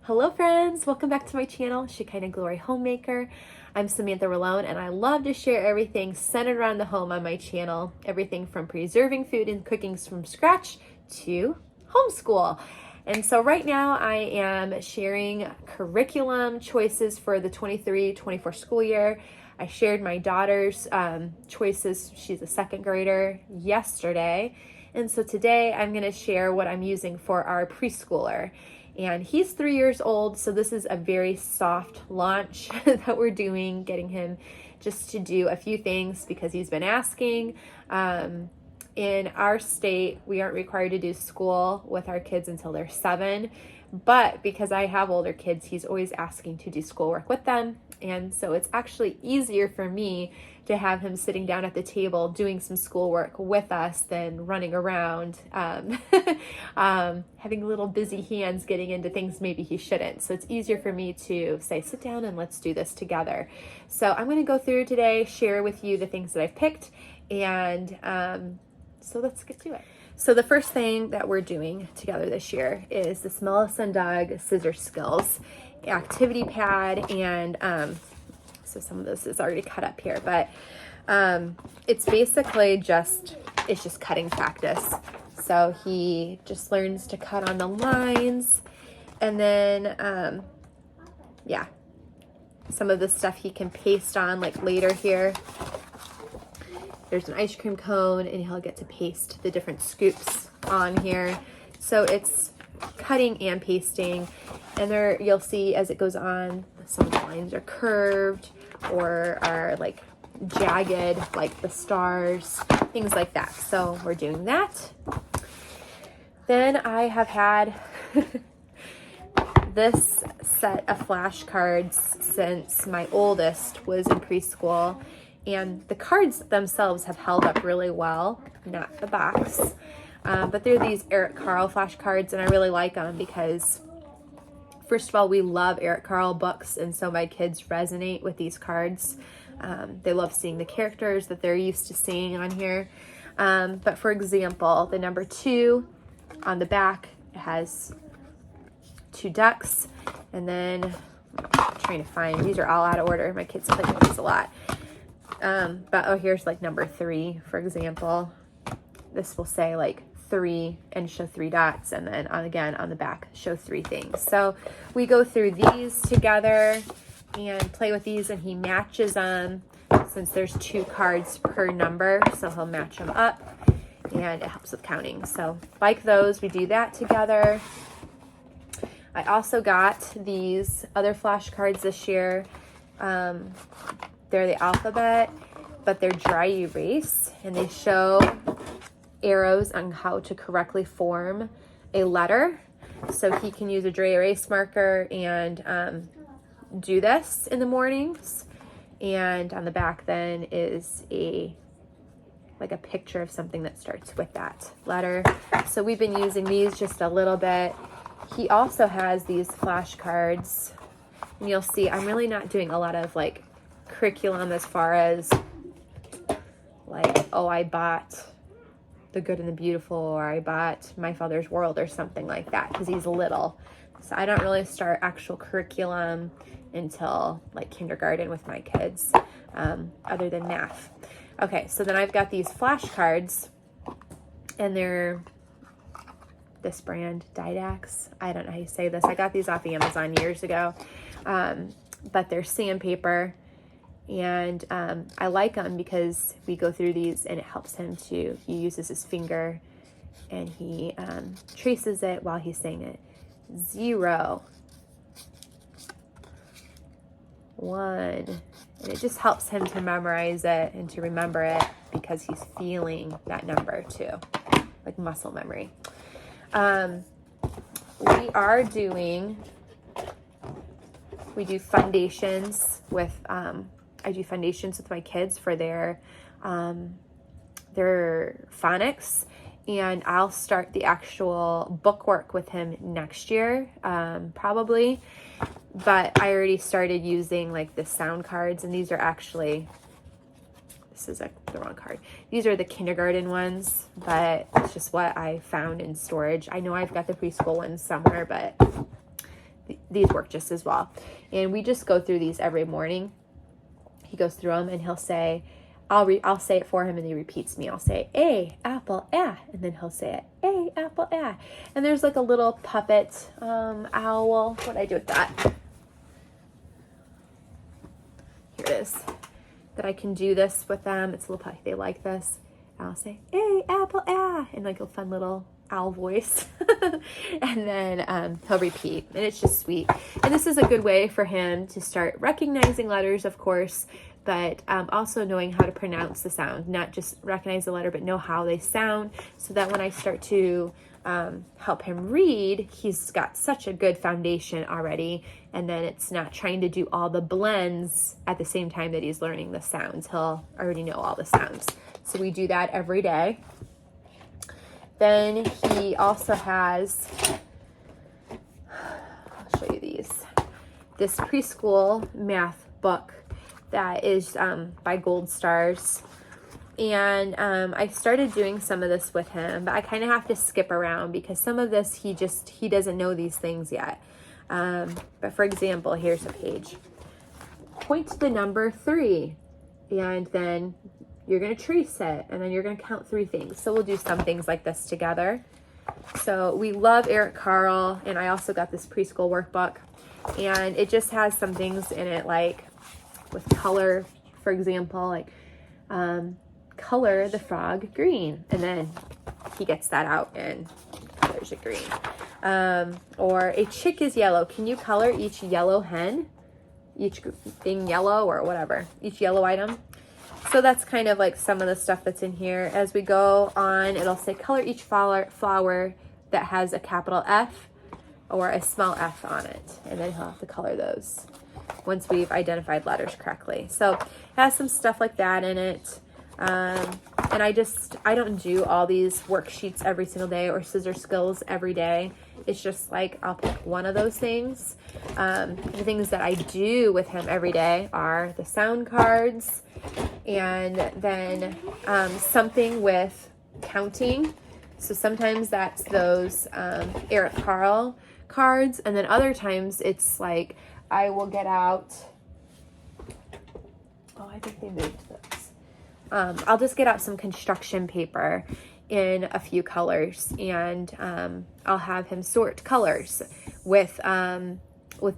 Hello friends, welcome back to my channel, Shekinah Glory Homemaker. I'm Samantha Rallone and I love to share everything centered around the home on my channel. Everything from preserving food and cooking from scratch to homeschool. And so right now I am sharing curriculum choices for the 23-24 school year. I shared my daughter's choices, she's a second grader, yesterday. And so today I'm going to share what I'm using for our preschooler. And he's 3 years old, so this is a very soft launch that we're doing, getting him just to do a few things because he's been asking. In our state, we aren't required to do school with our kids until they're 7, but because I have older kids, he's always asking to do schoolwork with them. And so it's actually easier for me to have him sitting down at the table doing some schoolwork with us than running around, having little busy hands getting into things maybe he shouldn't. So it's easier for me to say, sit down and let's do this together. So I'm going to go through today, share with you the things that I've picked, and so let's get to it. So the first thing that we're doing together this year is this Melissa and Doug Scissor Skills activity pad, and so some of this is already cut up here, but it's basically just cutting practice. So he just learns to cut on the lines, and then yeah, some of the stuff he can paste on like later here. There's an ice cream cone and he'll get to paste the different scoops on here. So it's cutting and pasting, and there you'll see as it goes on, some of the lines are curved or are like jagged, like the stars, things like that. So we're doing that. Then I have had this set of flashcards since my oldest was in preschool. And the cards themselves have held up really well, not the box. But they're these Eric Carle flashcards, and I really like them because, first of all, we love Eric Carle books, and so my kids resonate with these cards. They love seeing the characters that they're used to seeing on here. But for example, the number 2 on the back has 2 ducks, and then I'm trying to find, these are all out of order. My kids play with these a lot. But here's like number 3, for example. This will say like 3 and show 3 dots, and then again on the back show 3 things. So we go through these together and play with these, and he matches them since there's 2 cards per number, so he'll match them up, and it helps with counting. So like those, we do that together. I also got these other flashcards this year. They're the alphabet, but they're dry erase, and they show arrows on how to correctly form a letter. So he can use a dry erase marker and do this in the mornings. And on the back then is like a picture of something that starts with that letter. So we've been using these just a little bit. He also has these flashcards, and you'll see I'm really not doing a lot of like curriculum as far as like, oh, I bought The Good and the Beautiful, or I bought My Father's World or something like that, because he's little. So I don't really start actual curriculum until like kindergarten with my kids, other than math. Okay, so then I've got these flashcards, and they're this brand, Didax. I don't know how you say this. I got these off Amazon years ago, but they're sandpaper. And I like them because we go through these and it helps him to, he uses his finger and he traces it while he's saying it. 0, 1, and it just helps him to memorize it and to remember it because he's feeling that number too, like muscle memory. We do foundations with, I do foundations with my kids for their phonics, and I'll start the actual bookwork with him next year, probably, but I already started using like the sound cards, and these are actually, this is the wrong card. These are the kindergarten ones, but it's just what I found in storage. I know I've got the preschool ones somewhere, but these work just as well. And we just go through these every morning. He goes through them and he'll say, I'll say it for him and he repeats me. I'll say, A, apple, ah, and then he'll say it, A, apple, ah. And there's like a little puppet owl. What do I do with that? Here it is. That I can do this with them. It's a little puppet. They like this. I'll say, A, apple, ah, in like a fun little owl voice. And then he'll repeat, and it's just sweet. And this is a good way for him to start recognizing letters, of course, but also knowing how to pronounce the sound, not just recognize the letter, but know how they sound, so that when I start to help him read, he's got such a good foundation already, and then it's not trying to do all the blends at the same time that he's learning the sounds. He'll already know all the sounds. So we do that every day. Then he also has, I'll show you these, this preschool math book that is by Gold Stars. And I started doing some of this with him, but I kind of have to skip around because some of this he doesn't know these things yet. But for example, here's a page. Point to the number 3, and then you're going to trace it, and then you're going to count 3 things. So we'll do some things like this together. So we love Eric Carle, and I also got this preschool workbook, and it just has some things in it like with color, for example, like color the frog green, and then he gets that out and colors it green. Or a chick is yellow. Can you color each yellow hen? Each thing yellow or whatever, each yellow item. So that's kind of like some of the stuff that's in here. As we go on, it'll say color each flower that has a capital F or a small f on it. And then he'll have to color those once we've identified letters correctly. So it has some stuff like that in it. And I don't do all these worksheets every single day or scissor skills every day. It's just like I'll pick one of those things. The things that I do with him every day are the sound cards, and then something with counting. So sometimes that's those Eric Carle cards, and then other times it's like I will get out, oh, I think they moved those. I'll just get out some construction paper in a few colors, and I'll have him sort colors with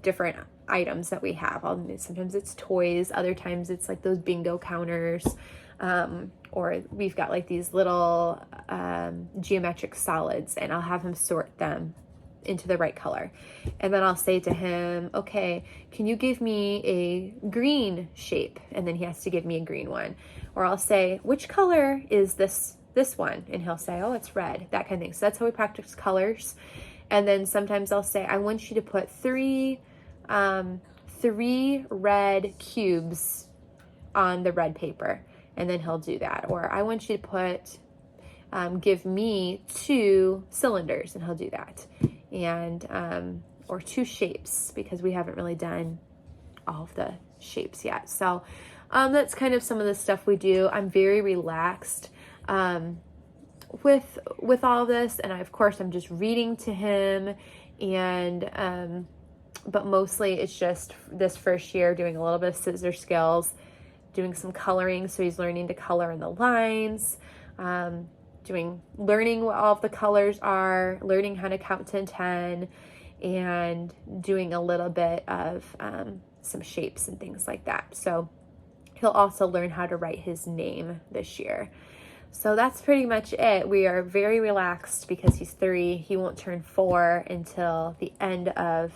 different items that we have. Sometimes it's toys, other times it's like those bingo counters, or we've got like these little geometric solids, and I'll have him sort them into the right color. And then I'll say to him, okay, can you give me a green shape? And then he has to give me a green one. Or I'll say, which color is this one? And he'll say, oh, it's red, that kind of thing. So that's how we practice colors. And then sometimes I'll say, I want you to put three red cubes on the red paper. And then he'll do that. Or I want you to put, give me 2 cylinders, and he'll do that. And, or 2 shapes, because we haven't really done all of the shapes yet. So, that's kind of some of the stuff we do. I'm very relaxed, with all of this. And of course, I'm just reading to him, and, but mostly it's just this first year doing a little bit of scissor skills, doing some coloring. So he's learning to color in the lines, learning what all of the colors are, learning how to count to 10, and doing a little bit of some shapes and things like that. So he'll also learn how to write his name this year. So that's pretty much it. We are very relaxed because he's 3. He won't turn 4 until the end of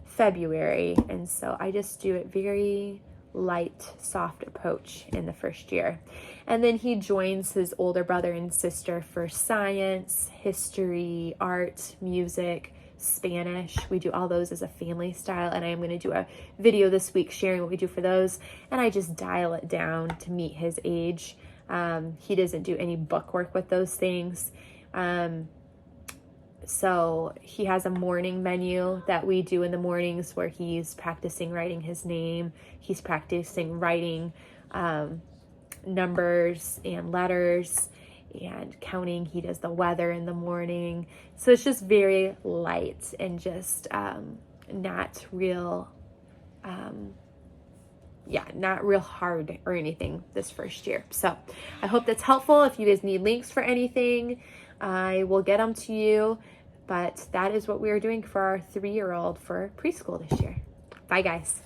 February. And so I just do it very light, soft approach in the first year. And then he joins his older brother and sister for science, history, art, music, Spanish. We do all those as a family style, and I am going to do a video this week sharing what we do for those, and I just dial it down to meet his age. He doesn't do any book work with those things. So he has a morning menu that we do in the mornings where he's practicing writing his name. He's practicing writing numbers and letters and counting. He does the weather in the morning. So it's just very light and just not real, not real hard or anything this first year. So I hope that's helpful. If you guys need links for anything, I will get them to you. But that is what we are doing for our 3-year-old for preschool this year. Bye, guys.